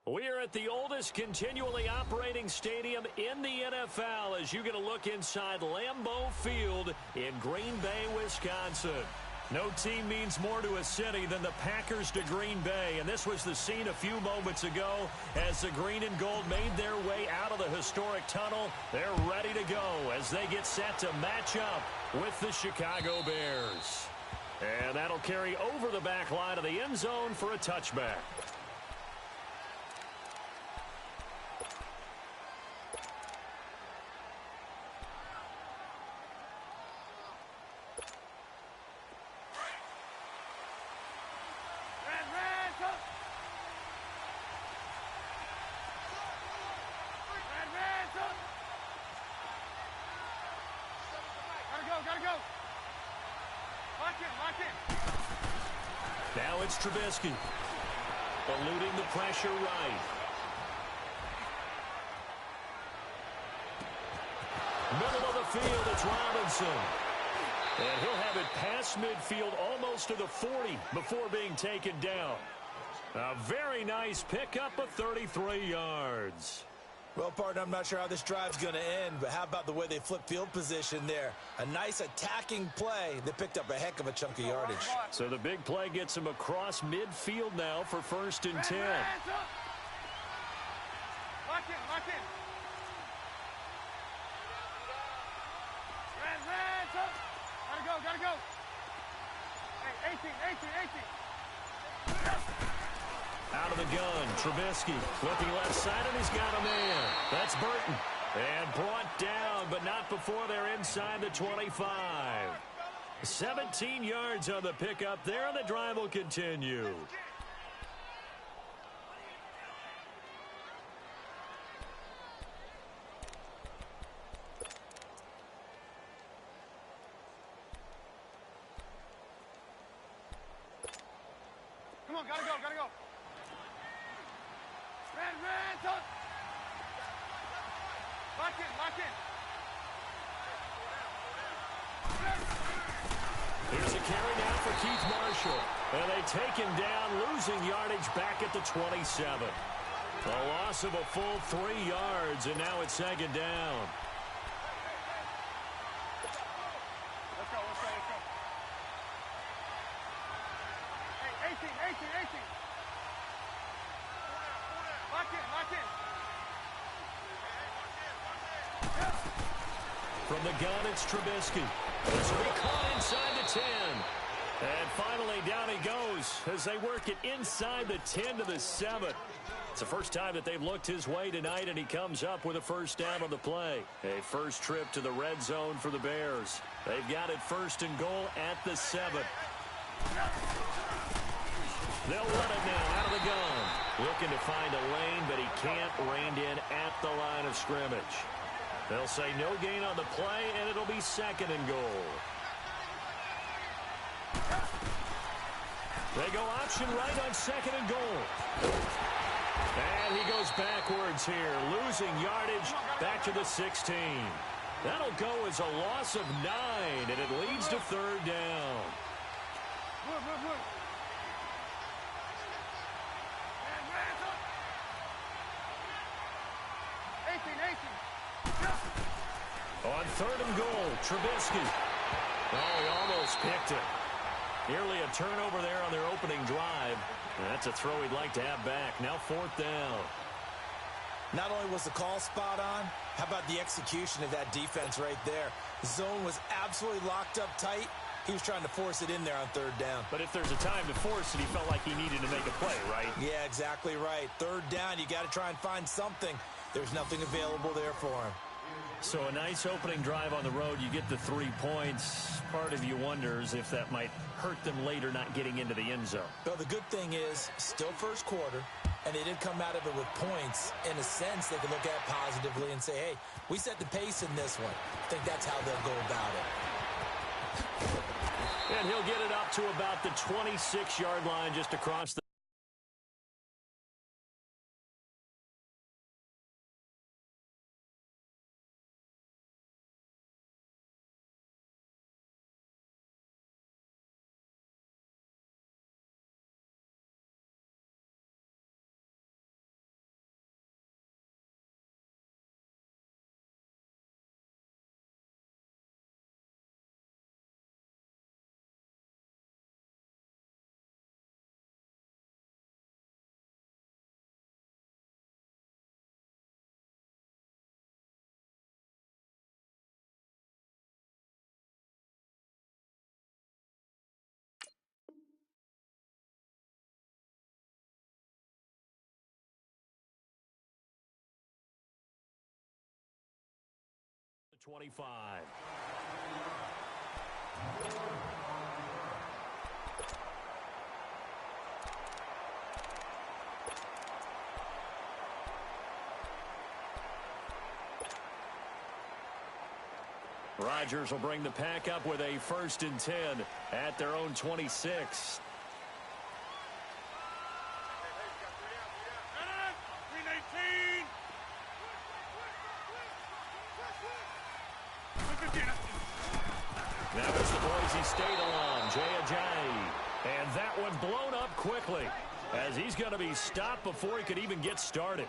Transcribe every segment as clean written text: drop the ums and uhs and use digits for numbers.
We're at the oldest continually operating stadium in the NFL as you get a look inside Lambeau Field in Green Bay, Wisconsin. No team means more to a city than the Packers to Green Bay, and this was the scene a few moments ago as the green and gold made their way out of the historic tunnel. They're ready to go as they get set to match up with the Chicago Bears. And that'll carry over the back line of the end zone for a touchback. Now it's Trubisky, eluding the pressure right. Middle of the field, it's Robinson. And he'll have it past midfield almost to the 40 before being taken down. A very nice pickup of 33 yards. Well, partner, I'm not sure how this drive's going to end, but how about the way they flip field position there? A nice attacking play that picked up a heck of a chunk of yardage. So the big play gets him across midfield now for 1st and 10. Lock in, lock in. Gotta go. Hey, 18. Out of the gun, Trubisky looking left side, and he's got a man. That's Burton. And brought down, but not before they're inside the 25. 17 yards on the pickup there, and the drive will continue. Come on, gotta go. Ran, touch. Lock in. Here's a carry now for Keith Marshall. And they take him down, losing yardage back at the 27. A loss of a full 3 yards, and now it's 2nd down. Let's go. Hey, 18. Lock in. From the gun, it's Trubisky. This will be caught inside the 10. And finally, down he goes as they work it inside the 10 to the 7. It's the first time that they've looked his way tonight, and he comes up with a 1st down on the play. A first trip to the red zone for the Bears. They've got it 1st and goal at the 7. They'll run it now out of the gun. Looking to find a lane, but he can't. Reined in at the line of scrimmage. They'll say no gain on the play, and it'll be 2nd and goal. They go option right on 2nd and goal. And he goes backwards here, losing yardage back to the 16. That'll go as a loss of 9, and it leads to 3rd down. Look. On 3rd and goal, Trubisky. Oh, he almost picked it. Nearly a turnover there on their opening drive. That's a throw he'd like to have back. Now 4th down. Not only was the call spot on, how about the execution of that defense right there? The zone was absolutely locked up tight. He was trying to force it in there on 3rd down. But if there's a time to force it, he felt like he needed to make a play, right? Yeah, exactly right. 3rd down, you got to try and find something. There's nothing available there for him. So a nice opening drive on the road. You get the 3 points. Part of you wonders if that might hurt them later not getting into the end zone. Well, the good thing is, still first quarter, and they did come out of it with points. In a sense, they can look at positively and say, hey, we set the pace in this one. I think that's how they'll go about it. And he'll get it up to about the 26-yard line just across the 25. Rodgers will bring the pack up with a 1st and 10 at their own 26. Now it's the Boise State alum, Jay Ajayi. And that one blown up quickly as he's going to be stopped before he could even get started.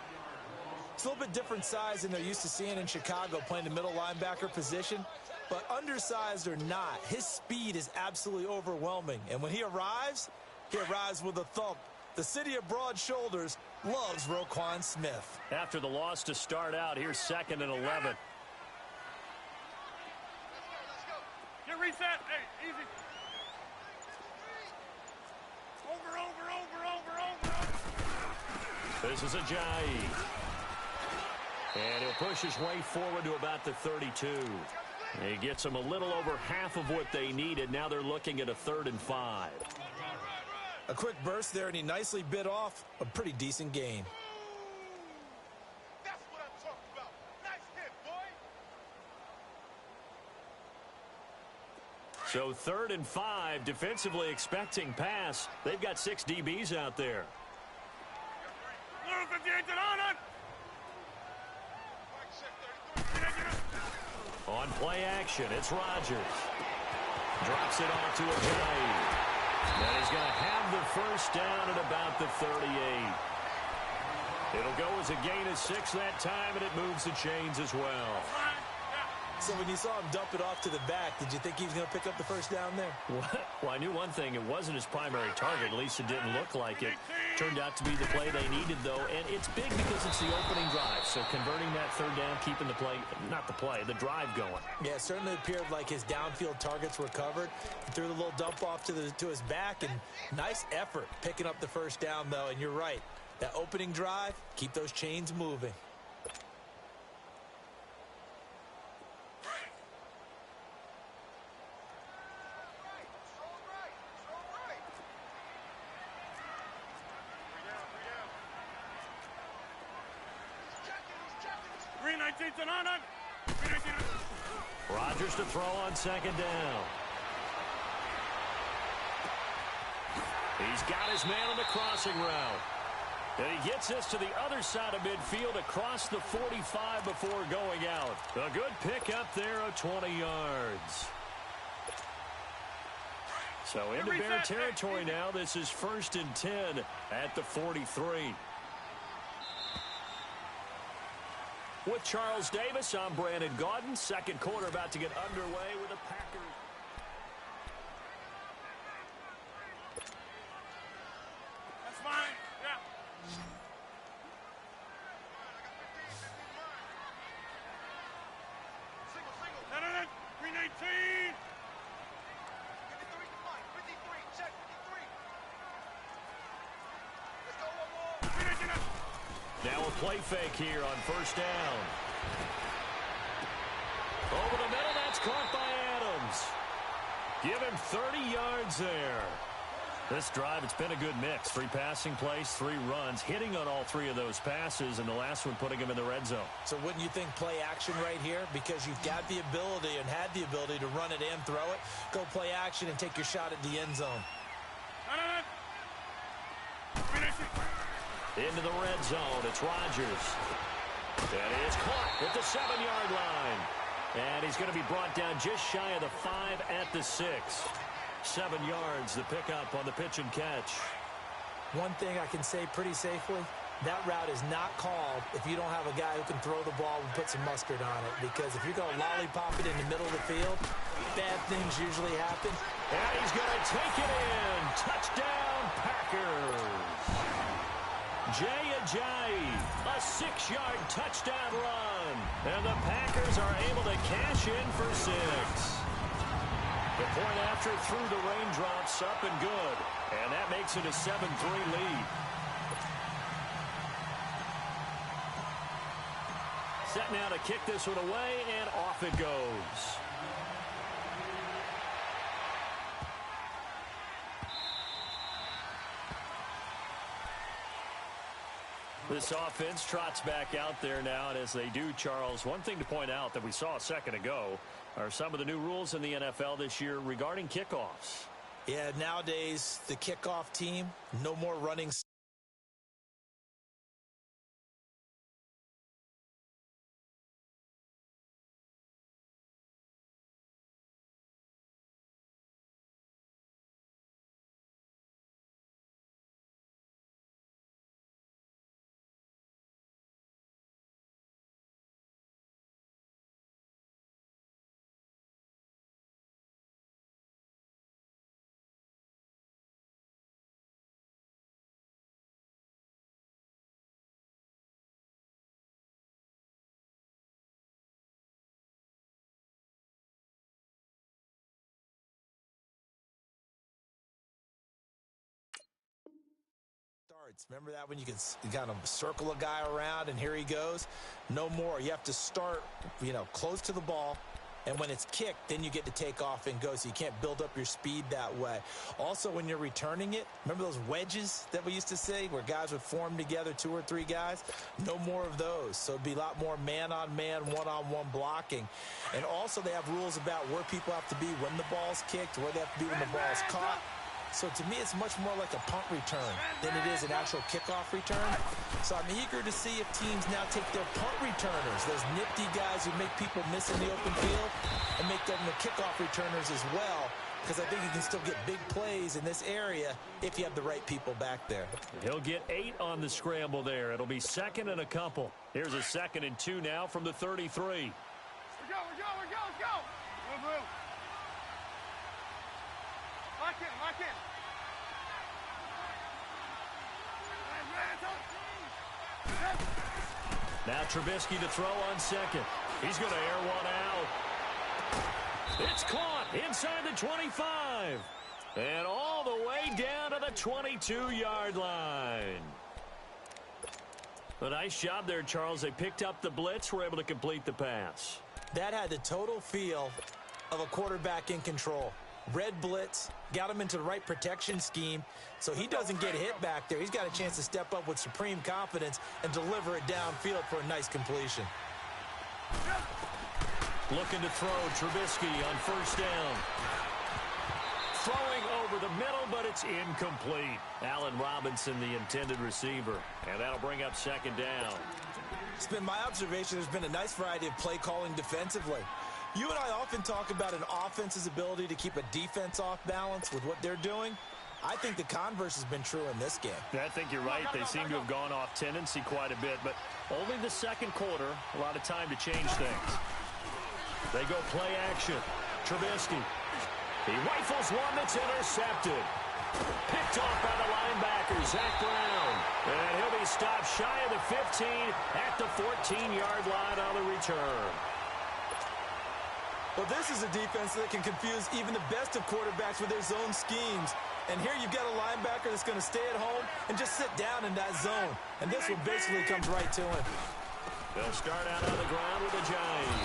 It's a little bit different size than they're used to seeing in Chicago, playing the middle linebacker position. But undersized or not, his speed is absolutely overwhelming. And when he arrives with a thump. The city of broad shoulders loves Roquan Smith. After the loss to start out, here's 2nd and 11. Get reset. Hey, easy. Over. This is Ajayi. And he'll push his way forward to about the 32. He gets them a little over half of what they needed. Now they're looking at a 3rd and 5. A quick burst there, and he nicely bit off a pretty decent gain. That's what I'm talking about. Nice hit, boy. So 3rd and 5, defensively expecting pass. They've got 6 DBs out there. Blue 58 on. On play action, it's Rodgers. Drops it off to Ajayi. And he's going to have the 1st down at about the 38. It'll go as a gain of 6 that time, and it moves the chains as well. So when you saw him dump it off to the back, did you think he was going to pick up the 1st down there? Well, I knew one thing. It wasn't his primary target. At least it didn't look like it. Turned out to be the play they needed, though. And it's big because it's the opening drive. So converting that 3rd down, keeping the play, not the play, the drive going. Yeah, it certainly appeared like his downfield targets were covered. He threw the little dump off to his back, and nice effort picking up the 1st down, though. And you're right. That opening drive, keep those chains moving. Rodgers to throw on 2nd down. He's got his man on the crossing route. And he gets this to the other side of midfield across the 45 before going out. A good pickup there of 20 yards. So into Bear territory now. This is 1st and 10 at the 43. With Charles Davis, I'm Brandon Gaudin. 2nd quarter about to get underway with the Packers. That's fine. Yeah. Single. Green 18. 53, check 53. Let's go one more. Green 18. Now a play fake here on 1st down. Over the middle, that's caught by Adams. Give him 30 yards there. This drive, it's been a good mix. 3 passing plays, 3 runs, hitting on all 3 of those passes, and the last one putting him in the red zone. So wouldn't you think play action right here? Because you've got the ability and had the ability to run it and throw it. Go play action and take your shot at the end zone. Into the red zone, it's Rodgers. And he is caught at the 7-yard line. And he's going to be brought down just shy of the 5 at the 6. 7 yards, the pickup on the pitch and catch. One thing I can say pretty safely, that route is not called if you don't have a guy who can throw the ball and put some mustard on it. Because if you're going to lollipop it in the middle of the field, bad things usually happen. And he's going to take it in. Touchdown, Packers. Jay Ajayi, a 6-yard touchdown run. And the Packers are able to cash in for 6. The point after through the raindrops, up and good. And that makes it a 7-3 lead. set now to kick this one away, and off it goes. This offense trots back out there now, and as they do, Charles, one thing to point out that we saw a second ago are some of the new rules in the NFL this year regarding kickoffs. Yeah, nowadays, the kickoff team, no more running. Remember that when you can kind of circle a guy around and here he goes? No more. You have to start, close to the ball. And when it's kicked, then you get to take off and go, so you can't build up your speed that way. Also, when you're returning it, remember those wedges that we used to say where guys would form together, 2 or 3 guys? No more of those. So it'd be a lot more man-on-man, one-on-one blocking. And also they have rules about where people have to be when the ball's kicked, where they have to be when the ball's caught. So to me, it's much more like a punt return than it is an actual kickoff return. So I'm eager to see if teams now take their punt returners, those nifty guys who make people miss in the open field, and make them the kickoff returners as well, because I think you can still get big plays in this area if you have the right people back there. He'll get 8 on the scramble there. It'll be second and a couple. Here's a 2nd and 2 now from the 33. We go. Move. Lock in. Now Trubisky to throw on second. He's going to air one out. It's caught inside the 25. And all the way down to the 22-yard line. A nice job there, Charles. They picked up the blitz, were able to complete the pass. That had the total feel of a quarterback in control. Red blitz, got him into the right protection scheme, so he doesn't get hit back there. He's got a chance to step up with supreme confidence and deliver it downfield for a nice completion. Looking to throw, Trubisky on first down. Throwing over the middle, but it's incomplete. Allen Robinson, the intended receiver, and that'll bring up second down. It's been my observation there's been a nice variety of play calling defensively. You and I often talk about an offense's ability to keep a defense off balance with what they're doing. I think the converse has been true in this game. I think you're right. They seem to have gone off tendency quite a bit, but only the second quarter, a lot of time to change things. They go play action. Trubisky. He rifles one that's intercepted. Picked off by the linebacker, Zach Brown. And he'll be stopped shy of the 15 at the 14-yard line on the return. Well, this is a defense that can confuse even the best of quarterbacks with their zone schemes. And here you've got a linebacker that's going to stay at home and just sit down in that zone. And this one basically comes right to him. They'll start out on the ground with a giant.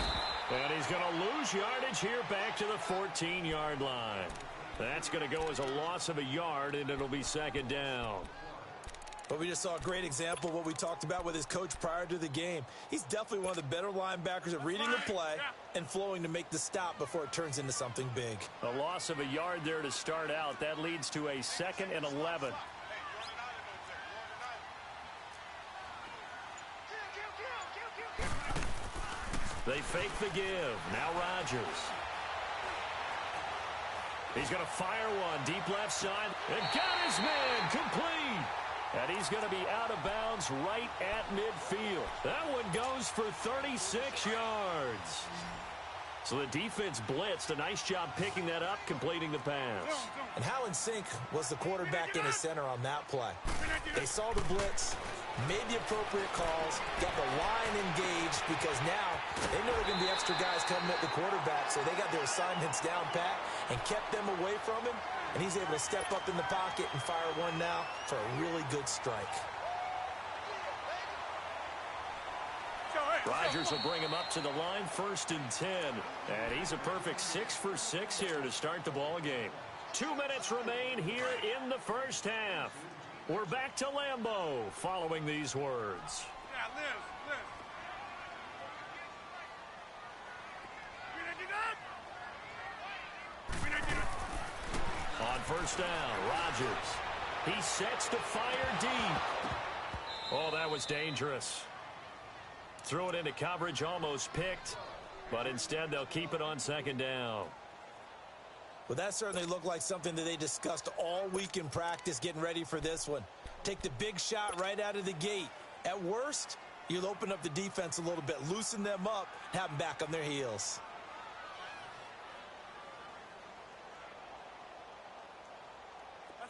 And he's going to lose yardage here back to the 14-yard line. That's going to go as a loss of a yard, and it'll be second down. But we just saw a great example of what we talked about with his coach prior to the game. He's definitely one of the better linebackers at reading the play and flowing to make the stop before it turns into something big. A loss of a yard there to start out. That leads to a 2nd and 11. They fake the give. Now Rodgers. He's going to fire one deep left side. And got his man complete. And he's going to be out of bounds right at midfield. That one goes for 36 yards. So the defense blitzed. A nice job picking that up, completing the pass. And how in sync was the quarterback and his center on that play? They saw the blitz, made the appropriate calls, got the line engaged because now they know there are going to be extra guys coming at the quarterback, so they got their assignments down pat and kept them away from him, and he's able to step up in the pocket and fire one now for a really good strike. Go, hey. Rodgers will bring him up to the line, 1st and 10. And he's a perfect 6 for 6 here to start the ball game. 2 minutes remain here in the first half. We're back to Lambeau following these words. Yeah, Liz. On 1st down, Rodgers. He sets to fire deep. Oh, that was dangerous. Threw it into coverage, almost picked, but instead they'll keep it on 2nd down. Well, that certainly looked like something that they discussed all week in practice getting ready for this one. Take the big shot right out of the gate. At worst, you'll open up the defense a little bit, loosen them up, have them back on their heels.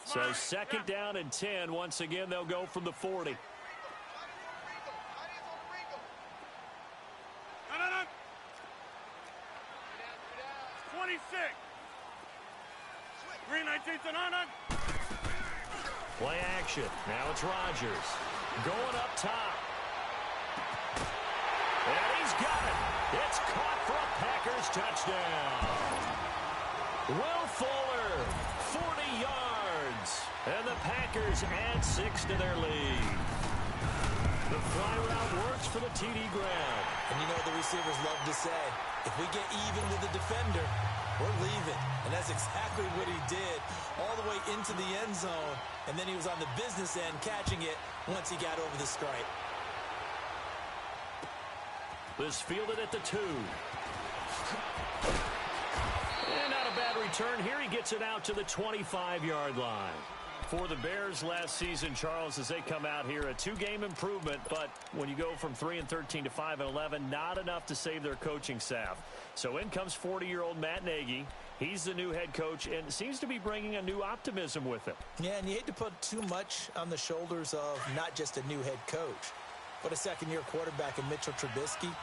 So 2nd down and 10. Once again, they'll go from the 40. No. 26. Green 19 to none. Play action. Now it's Rodgers. Going up top. And he's got it. It's caught for a Packers touchdown. Will Fuller, 40 yards. And the Packers add 6 to their lead. The fly route works for the TD grab. And you know what the receivers love to say? If we get even with the defender, we're leaving. And that's exactly what he did all the way into the end zone. And then he was on the business end catching it once he got over the stripe. This fielded at the 2. And not a bad return here. He gets it out to the 25-yard line. For the Bears last season, Charles, as they come out here, a 2-game improvement, but when you go from 3-13 to 5-11, not enough to save their coaching staff. So in comes 40-year-old Matt Nagy. He's the new head coach and seems to be bringing a new optimism with him. Yeah, and you hate to put too much on the shoulders of not just a new head coach, but a second-year quarterback in Mitchell Trubisky.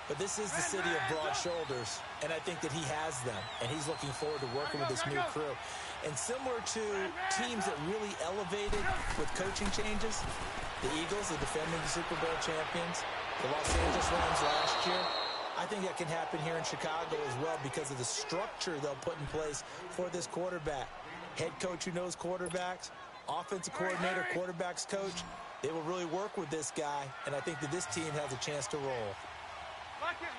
But this is the city of broad shoulders, and I think that he has them, and he's looking forward to working with this new crew. And similar to teams that really elevated with coaching changes, the Eagles, the defending Super Bowl champions, the Los Angeles Rams last year, I think that can happen here in Chicago as well because of the structure they'll put in place for this quarterback. Head coach who knows quarterbacks, offensive coordinator, quarterbacks coach, they will really work with this guy, and I think that this team has a chance to roll. Lock in.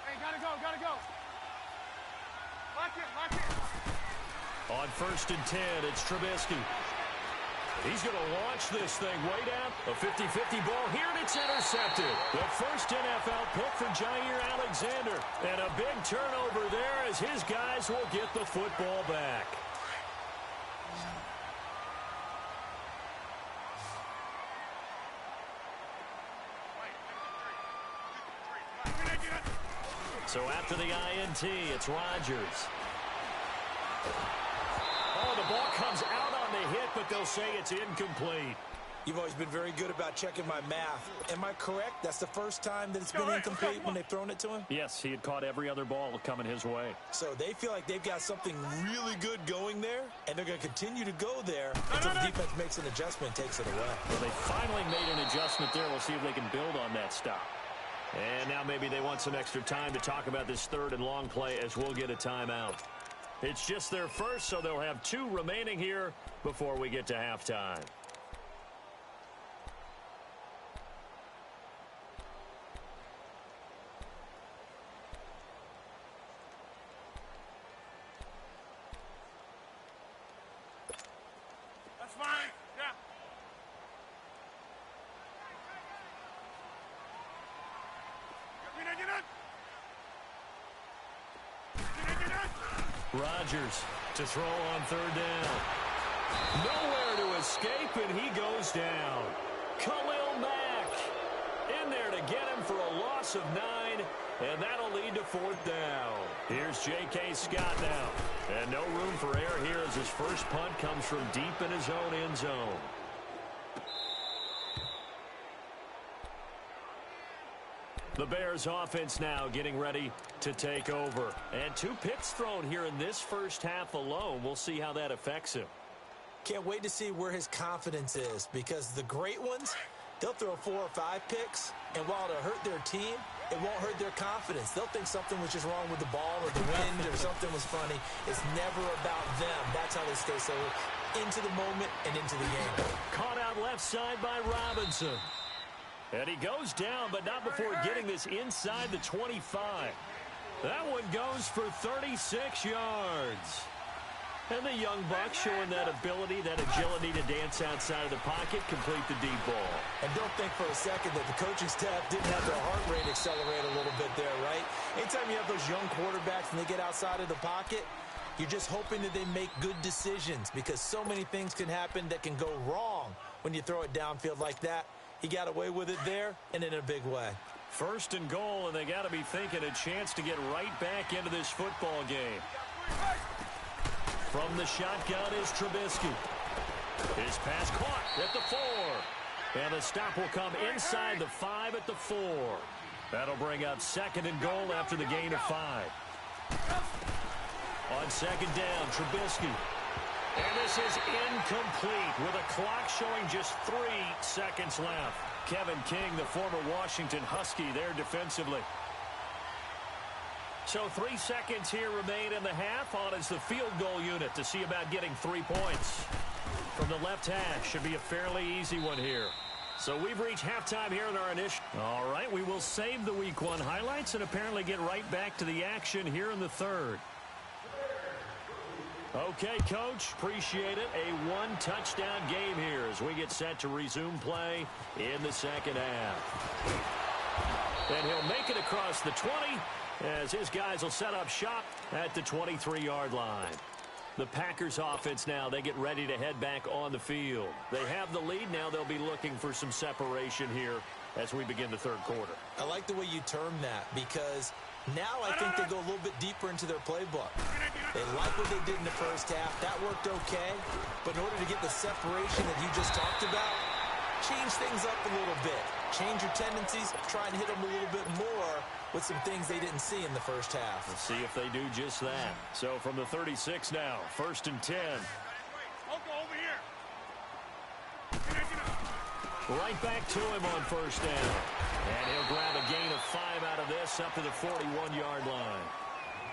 Hey, gotta go. Lock in. On 1st and 10, it's Trubisky. He's going to launch this thing way down. A 50-50 ball here, and it's intercepted. The first NFL pick for Jair Alexander. And a big turnover there as his guys will get the football back. So after the INT, it's Rodgers. Oh, the ball comes out on the hit, but they'll say it's incomplete. You've always been very good about checking my math. Am I correct? That's the first time that it's been incomplete when they've thrown it to him? Yes, he had caught every other ball coming his way. So they feel like they've got something really good going there, and they're going to continue to go there until the defense makes an adjustment and takes it away. Well, they finally made an adjustment there. We'll see if they can build on that stop. And now maybe they want some extra time to talk about this 3rd and long play as we'll get a timeout. It's just their first, so they'll have 2 remaining here before we get to halftime. That's fine. Yeah. Rodgers to throw on 3rd down. Nowhere to escape, and he goes down. Khalil Mack in there to get him for a loss of 9, and that'll lead to 4th down. Here's J.K. Scott now. And no room for error here as his first punt comes from deep in his own end zone. The Bears offense now getting ready to take over. And 2 picks thrown here in this first half alone. We'll see how that affects him. Can't wait to see where his confidence is because the great ones, They'll throw 4 or 5 picks, and while it'll hurt their team, it won't hurt their confidence. They'll think something was just wrong with the ball or the wind or something was funny. It's never about them. That's how they stay so into the moment and into the game. Caught out left side by Robinson. And he goes down, but not before getting this inside the 25. That one goes for 36 yards. And the young buck showing that ability, that agility to dance outside of the pocket, complete the deep ball. And don't think for a second that the coaching staff didn't have their heart rate accelerate a little bit there, right? Anytime you have those young quarterbacks and they get outside of the pocket, you're just hoping that they make good decisions because so many things can happen that can go wrong when you throw it downfield like that. He got away with it there and in a big way. First and goal, and they got to be thinking a chance to get right back into this football game. From the shotgun is Trubisky. His pass caught at the 4. And the stop will come inside the 5 at the 4. That'll bring up second and goal after the gain of 5. On second down, Trubisky. And this is incomplete with a clock showing just 3 seconds left. Kevin King, the former Washington Husky, there defensively. So 3 seconds here remain in the half. On is the field goal unit to see about getting 3 points. From the left hash, should be a fairly easy one here. So we've reached halftime here in our initial. All right, we will save the Week 1 highlights and apparently get right back to the action here in the third. Okay, Coach, appreciate it. A 1-touchdown game here as we get set to resume play in the second half. And he'll make it across the 20 as his guys will set up shop at the 23-yard line. The Packers offense now, they get ready to head back on the field. They have the lead. Now they'll be looking for some separation here as we begin the third quarter. I like the way you term that because now I think they go a little bit deeper into their playbook. They like what they did in the first half. That worked okay. But in order to get the separation that you just talked about, change things up a little bit. Change your tendencies. Try and hit them a little bit more with some things they didn't see in the first half. Let's see if they do just that. So from the 36 now, 1st and 10. Over here. Right back to him on first down. And he'll grab a gain of 5 out of this up to the 41-yard line.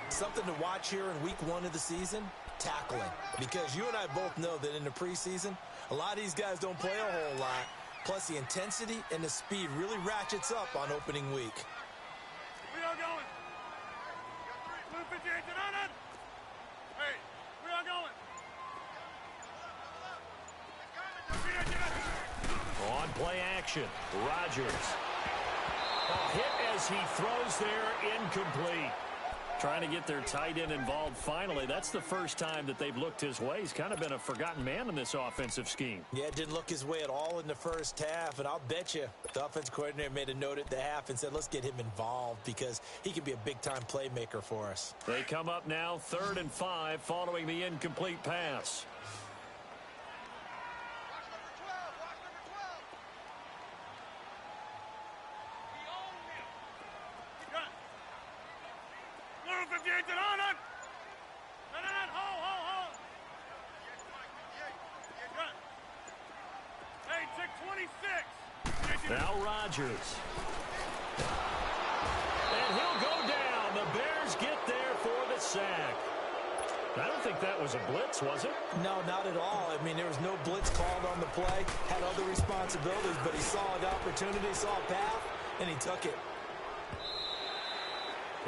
Something to watch here in week 1 of the season, tackling. Because you and I both know that in the preseason, a lot of these guys don't play a whole lot. Plus, the intensity and the speed really ratchets up on opening week. We are going. Blue 58 to none. Hey, we are going. On play action, Rodgers. A hit as he throws there, incomplete. Trying to get their tight end involved finally. That's the first time that they've looked his way. He's kind of been a forgotten man in this offensive scheme. Yeah, it didn't look his way at all in the first half, and I'll bet you the offense coordinator made a note at the half and said, let's get him involved because he can be a big-time playmaker for us. They come up now 3rd and 5 following the incomplete pass. Now Rodgers. And he'll go down. The Bears get there for the sack. I don't think that was a blitz, was it? No, not at all. I mean, there was no blitz called on the play. Had other responsibilities, but he saw an opportunity, saw a path, and he took it.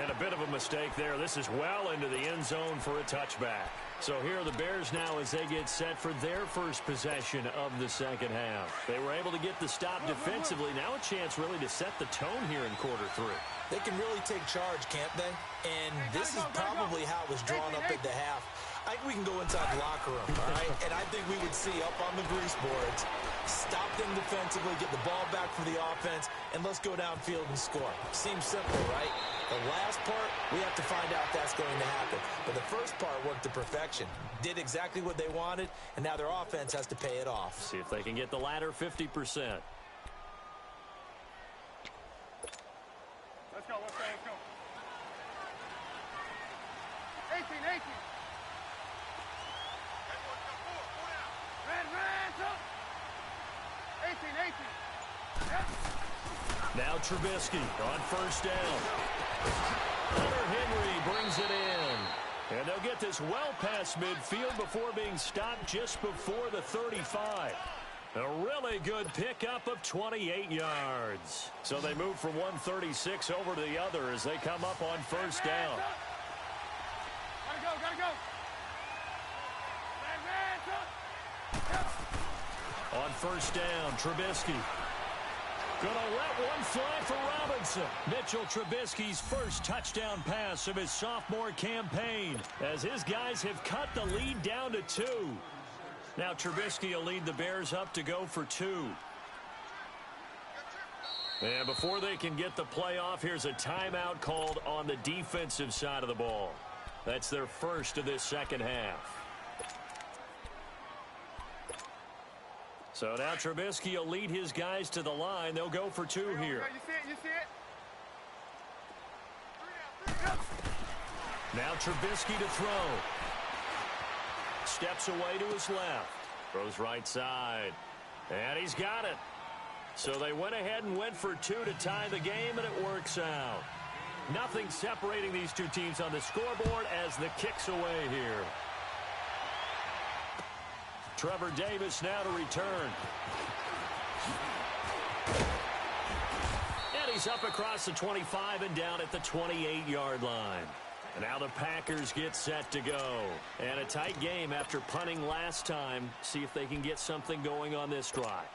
And a bit of a mistake there. This is well into the end zone for a touchback. So here are the Bears now as they get set for their first possession of the second half. They were able to get the stop defensively. Now a chance really to set the tone here in quarter 3. They can really take charge, can't they? And this is probably how it was drawn up at the half. I think we can go inside the locker room, all right? And I think we would see up on the grease boards, stop them defensively, get the ball back for the offense, and let's go downfield and score. Seems simple, right? The last part, we have to find out if that's going to happen. But the first part worked to perfection. Did exactly what they wanted, and now their offense has to pay it off. See if they can get the latter 50%. Let's go, let's go, let's go. 18. Red, up. 18. Now Trubisky on first down. Hunter Henry brings it in. And they'll get this well past midfield before being stopped just before the 35. A really good pickup of 28 yards. So they move from 136 over to the other as they come up on first down. Gotta go. On first down, Trubisky. Gonna let one fly for Robinson. Mitchell Trubisky's first touchdown pass of his sophomore campaign as his guys have cut the lead down to 2. Now Trubisky will lead the Bears up to go for 2. And before they can get the play off, here's a timeout called on the defensive side of the ball. That's their first of this second half. So now Trubisky will lead his guys to the line. They'll go for 2 here. You see it? Now Trubisky to throw. Steps away to his left. Throws right side. And he's got it. So they went ahead and went for 2 to tie the game, and it works out. Nothing separating these two teams on the scoreboard as the kick's away here. Trevor Davis now to return. And he's up across the 25 and down at the 28-yard line. And now the Packers get set to go. And a tight game after punting last time. See if they can get something going on this drive.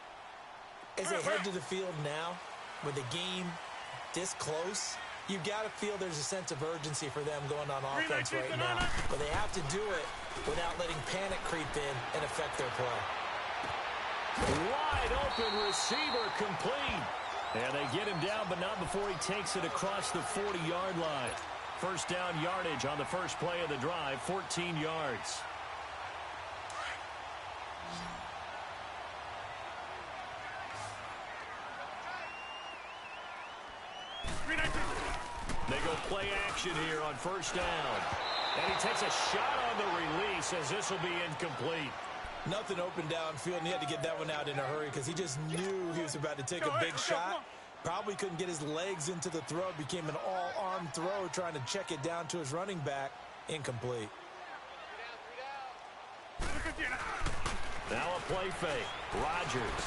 As they head to the field now, with the game this close, you've got to feel there's a sense of urgency for them going on offense right now. But they have to do it without letting panic creep in and affect their play. Wide open receiver complete. And they get him down, but not before he takes it across the 40-yard line. First down yardage on the first play of the drive, 14 yards. They go play action here on first down. And he takes a shot on the release as this will be incomplete. Nothing open downfield, and he had to get that one out in a hurry because he just knew he was about to take a big shot. Probably couldn't get his legs into the throw. Became an all-arm throw trying to check it down to his running back. Incomplete. Now a play fake. Rodgers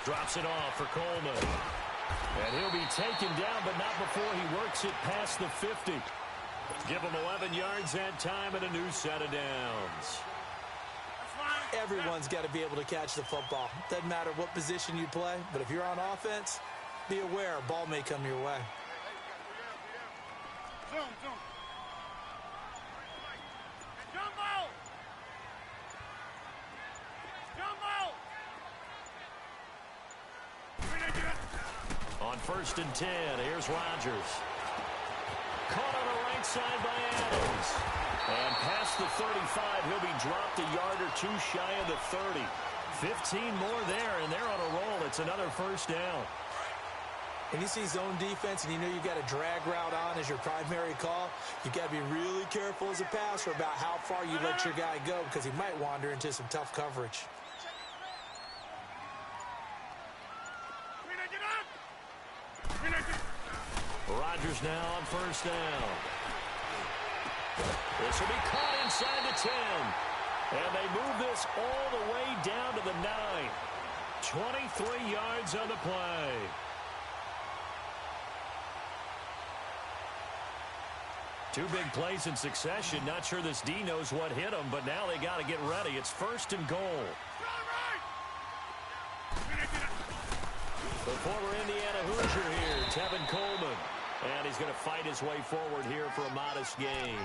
drops it off for Coleman. And he'll be taken down, but not before he works it past the 50. Give him 11 yards that time and a new set of downs. Everyone's got to be able to catch the football. Doesn't matter what position you play, but if you're on offense, be aware a ball may come your way. Zoom. Jumbo! On first and 10, here's Rodgers. Caught on the right side by Adams. And past the 35, he'll be dropped a yard or 2 shy of the 30. 15 more there, and they're on a roll. It's another first down. And you see zone defense, and you know you've got a drag route on as your primary call. You've got to be really careful as a passer about how far you let your guy go because he might wander into some tough coverage. Rodgers now on first down. This will be caught inside the 10. And they move this all the way down to the 9. 23 yards on the play. Two big plays in succession. Not sure this D knows what hit him, but now they got to get ready. It's first and goal. The former Indiana Hoosier here, Tevin Coleman. And he's going to fight his way forward here for a modest gain.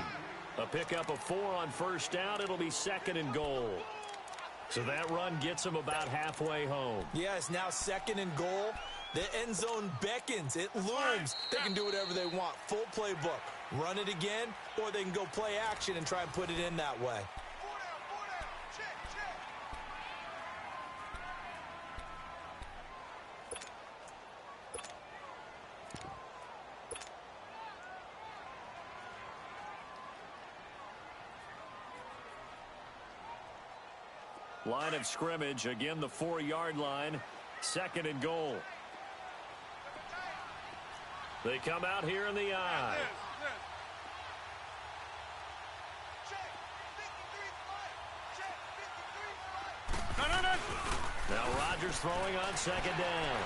A pickup of 4 on first down. It'll be second and goal. So that run gets him about halfway home. Yeah, it's now second and goal. The end zone beckons. It looms. They can do whatever they want. Full playbook. Run it again, or they can go play action and try and put it in that way. Line of scrimmage, again the 4-yard line, second and goal. They come out here in the eye. Now Rodgers throwing on second down.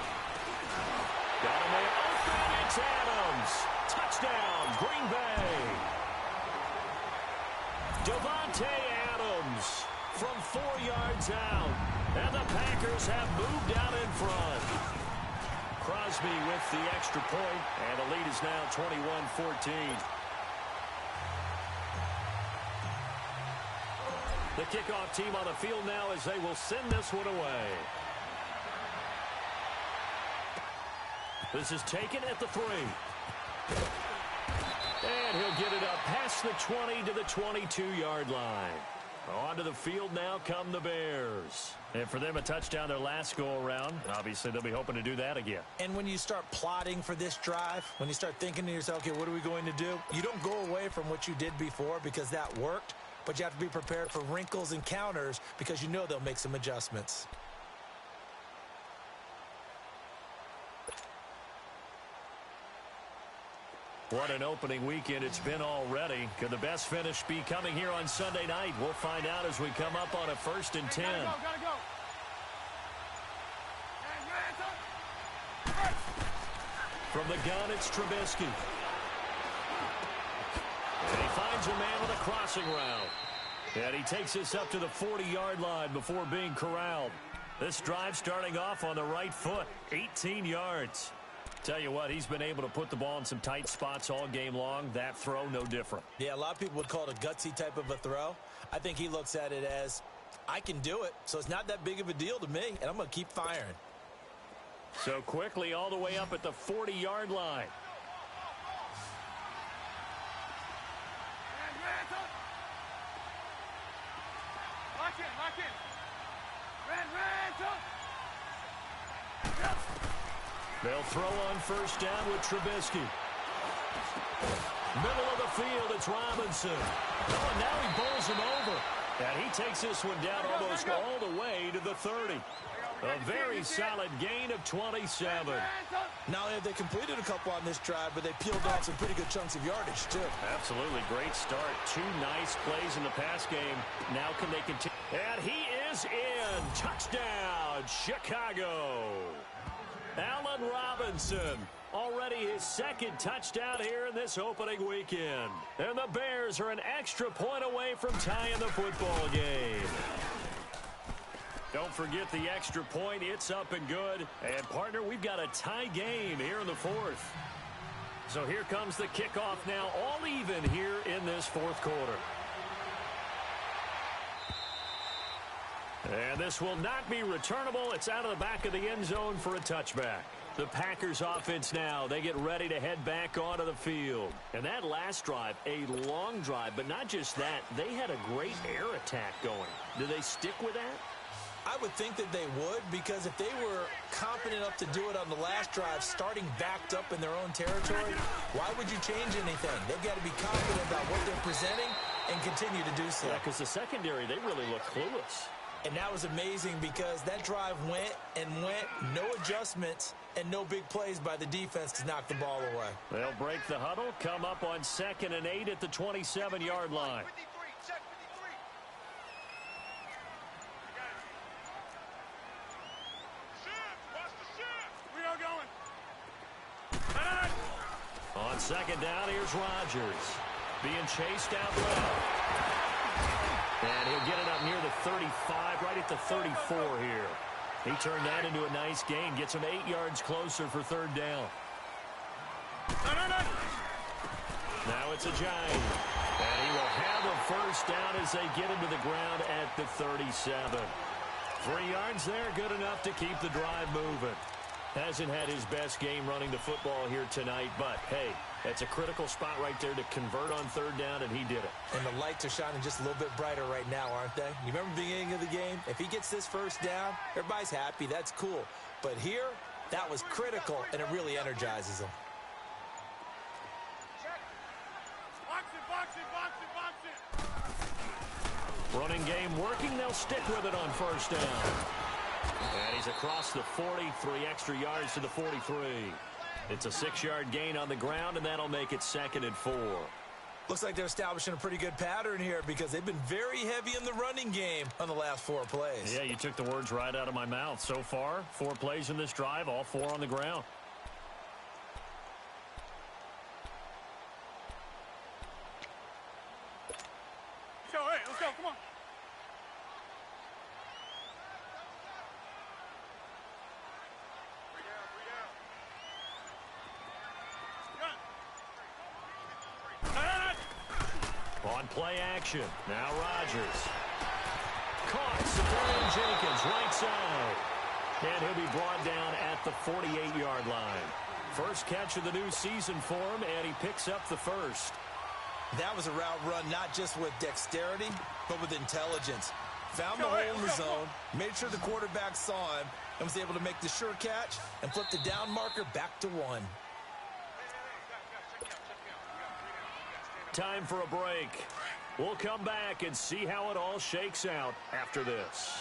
Got him there open. It's Adams. Touchdown, Green Bay. Devontae Adams from 4 yards out. And the Packers have moved out in front. Crosby with the extra point, and the lead is now 21-14. The kickoff team on the field now as they will send this one away. This is taken at the 3. And he'll get it up past the 20 to the 22-yard line. Onto the field now come the Bears. And for them, a touchdown their last go-around. Obviously, they'll be hoping to do that again. And when you start plotting for this drive, when you start thinking to yourself, okay, what are we going to do? You don't go away from what you did before because that worked, but you have to be prepared for wrinkles and counters because you know they'll make some adjustments. What an opening weekend it's been already. Could the best finish be coming here on Sunday night? We'll find out as we come up on a 1st and 10. Gotta go. From the gun, it's Trubisky. And he finds a man with a crossing route. And he takes this up to the 40-yard line before being corralled. This drive starting off on the right foot, 18 yards. Tell you what, he's been able to put the ball in some tight spots all game long. That throw, no different. Yeah, a lot of people would call it a gutsy type of a throw. I think he looks at it as, I can do it, so it's not that big of a deal to me, and I'm going to keep firing. So quickly all the way up at the 40-yard line. Lock in. They'll throw on 1st down with Trubisky. Middle of the field, it's Robinson. Oh, and now he bowls him over. And he takes this one down almost all the way to the 30. A very solid gain of 27. Not only have they completed a couple on this drive, but they peeled off some pretty good chunks of yardage, too. Absolutely. Great start. 2 nice plays in the pass game. Now can they continue? And he is in. Touchdown, Chicago. Allen Robinson, already his 2nd touchdown here in this opening weekend. And the Bears are an extra point away from tying the football game. Don't forget the extra point. It's up and good. And, partner, we've got a tie game here in the 4th. So here comes the kickoff now, all even here in this 4th quarter. And this will not be returnable. It's out of the back of the end zone for a touchback. The Packers offense now, they get ready to head back onto the field. And that last drive, a long drive, but not just that, they had a great air attack going. Do they stick with that? I would think that they would, because if they were confident enough to do it on the last drive, starting backed up in their own territory, why would you change anything? They've got to be confident about what they're presenting and continue to do so. Yeah, because the secondary, they really look clueless. And that was amazing because that drive went, no adjustments, and no big plays by the defense to knock the ball away. They'll break the huddle, come up on 2nd and 8 at the 27-yard line. On 2nd down, here's Rodgers. Being chased out left. And he'll get it up near the 35, right at the 34 here. He turned that into a nice gain. Gets him 8 yards closer for 3rd down. Now it's a Giant. And he will have a 1st down as they get him to the ground at the 37. 3 yards there, good enough to keep the drive moving. Hasn't had his best game running the football here tonight, but, hey, that's a critical spot right there to convert on 3rd down, and he did it. And the lights are shining just a little bit brighter right now, aren't they? You remember the beginning of the game? If he gets this 1st down, everybody's happy. That's cool. But here, that was critical, and it really energizes them. Box it. Running game working. They'll stick with it on 1st down. And he's across the 40, 3 extra yards to the 43. It's a 6-yard gain on the ground, and that'll make it 2nd and 4. Looks like they're establishing a pretty good pattern here because they've been very heavy in the running game on the last 4 plays. Yeah, you took the words right out of my mouth. So far, 4 plays in this drive, all 4 on the ground. Go, hey, let's go, come on. On play action, now Rodgers. Caught, Safarian Jenkins, right side. And he'll be brought down at the 48-yard line. First catch of the new season for him, and he picks up the first. That was a route run not just with dexterity, but with intelligence. Found the hole in the zone, made sure the quarterback saw him, and was able to make the sure catch and flip the down marker back to 1. Time for a break. We'll come back and see how it all shakes out after this.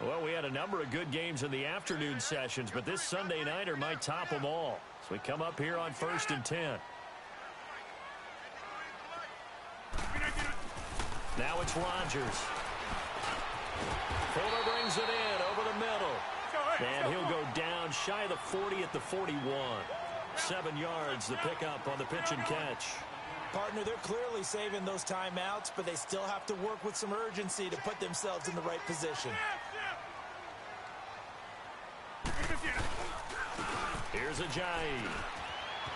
Well, we had a number of good games in the afternoon sessions, but this Sunday nighter might top them all. So we come up here on 1st and 10. Now it's Rodgers. Fuller brings it in over the middle. And he'll go down shy of the 40 at the 41. 7 yards, the pickup on the pitch and catch. Partner, they're clearly saving those timeouts, but they still have to work with some urgency to put themselves in the right position. Here's Ajayi.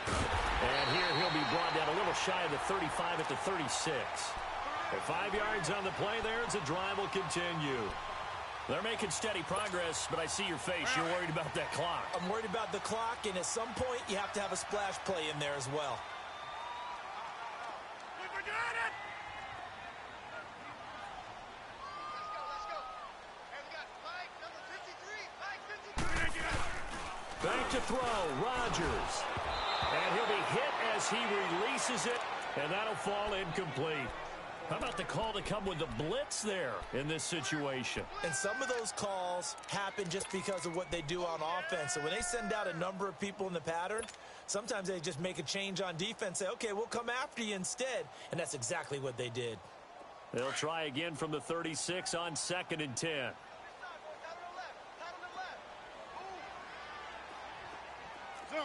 And here he'll be brought down a little shy of the 35 at the 36. Well, 5 yards on the play there as the drive will continue. They're making steady progress, but I see your face. You're worried about that clock. I'm worried about the clock, and at some point you have to have a splash play in there as well. Back to throw, Rodgers. And he'll be hit as he releases it, and that'll fall incomplete. How about the call to come with the blitz there in this situation? And some of those calls happen just because of what they do on offense. So when they send out a number of people in the pattern, sometimes they just make a change on defense, say, okay, we'll come after you instead. And that's exactly what they did. They'll try again from the 36 on 2nd and 10. Zoom.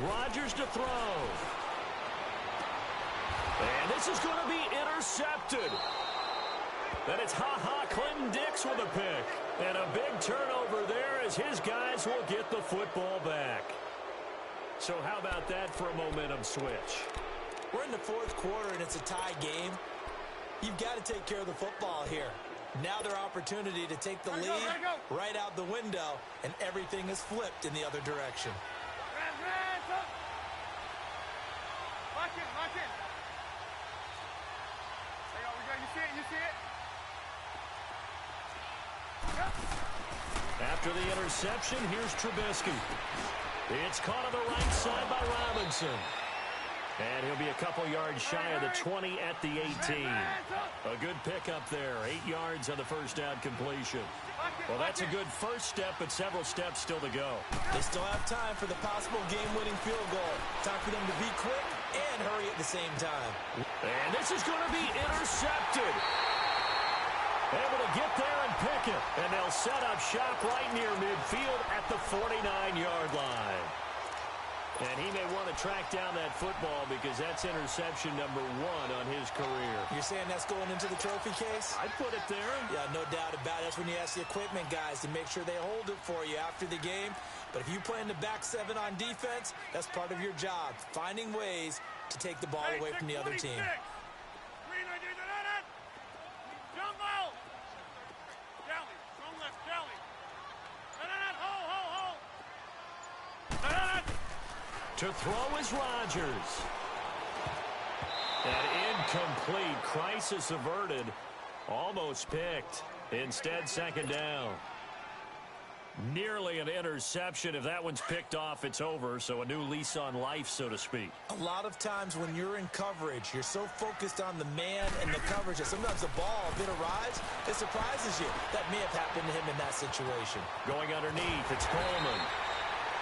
Rodgers to throw. And this is going to be intercepted. Then it's Clinton Dix with a pick. And a big turnover there as his guys will get the football back. So how about that for a momentum switch? We're in the 4th quarter and it's a tie game. You've got to take care of the football here. Now their opportunity to take the lead right out the window, and everything is flipped in the other direction. Lock in. There you go. You see it? After the interception, here's Trubisky. It's caught on the right side by Robinson. And he'll be a couple yards shy of the 20 at the 18. A good pickup there. 8 yards on the first down completion. Well, that's a good first step, but several steps still to go. They still have time for the possible game-winning field goal. Time for them to be quick and hurry at the same time. And this is going to be intercepted. Able to get there and pick it. And they'll set up shop right near midfield at the 49-yard line. And he may want to track down that football because that's interception number 1 on his career. You're saying that's going into the trophy case? I'd put it there. Yeah, no doubt about it. That's when you ask the equipment guys to make sure they hold it for you after the game. But if you play in the back 7 on defense, that's part of your job, finding ways to take the ball away from the other team. To throw is Rodgers. An incomplete. Crisis averted. Almost picked. Instead, 2nd down. Nearly an interception. If that one's picked off, it's over. So a new lease on life, so to speak. A lot of times when you're in coverage, you're so focused on the man and the coverage that sometimes the ball, if it arrives, it surprises you. That may have happened to him in that situation. Going underneath, it's Coleman.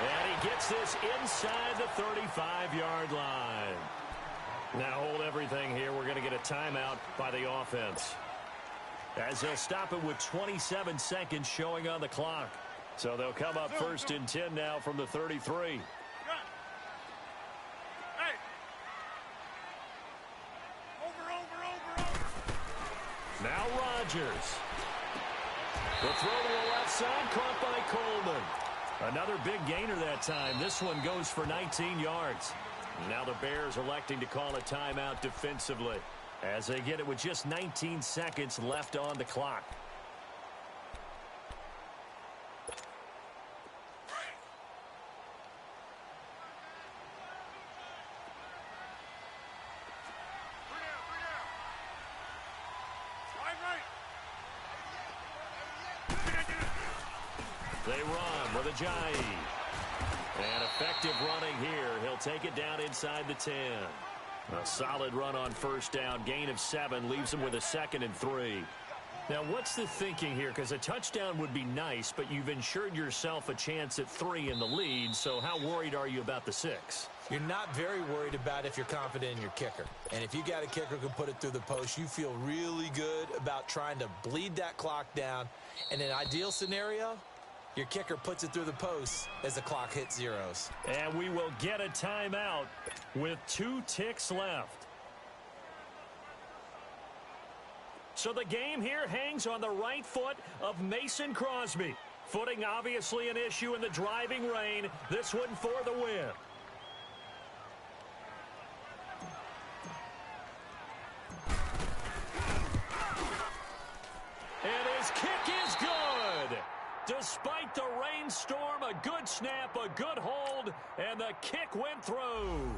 And he gets this inside the 35-yard line. Now hold everything here. We're going to get a timeout by the offense, as they'll stop it with 27 seconds showing on the clock. So they'll come up first and 10 now from the 33. Hey. Over. Now Rodgers. The throw to the left side, caught by Coleman. Another big gainer that time. This one goes for 19 yards. Now the Bears electing to call a timeout defensively, as they get it with just 19 seconds left on the clock. They run with Ajayi. And effective running here. He'll take it down inside the 10. A solid run on first down. Gain of 7 leaves him with a 2nd and 3. Now, what's the thinking here? Because a touchdown would be nice, but you've ensured yourself a chance at 3 in the lead. So how worried are you about the 6? You're not very worried about if you're confident in your kicker. And if you got a kicker who can put it through the post, you feel really good about trying to bleed that clock down. In an ideal scenario, your kicker puts it through the post as the clock hits zeros. And we will get a timeout with 2 ticks left. So the game here hangs on the right foot of Mason Crosby. Footing obviously an issue in the driving rain. This one for the win. And his kick is good. Despite the rainstorm, a good snap, a good hold, and the kick went through.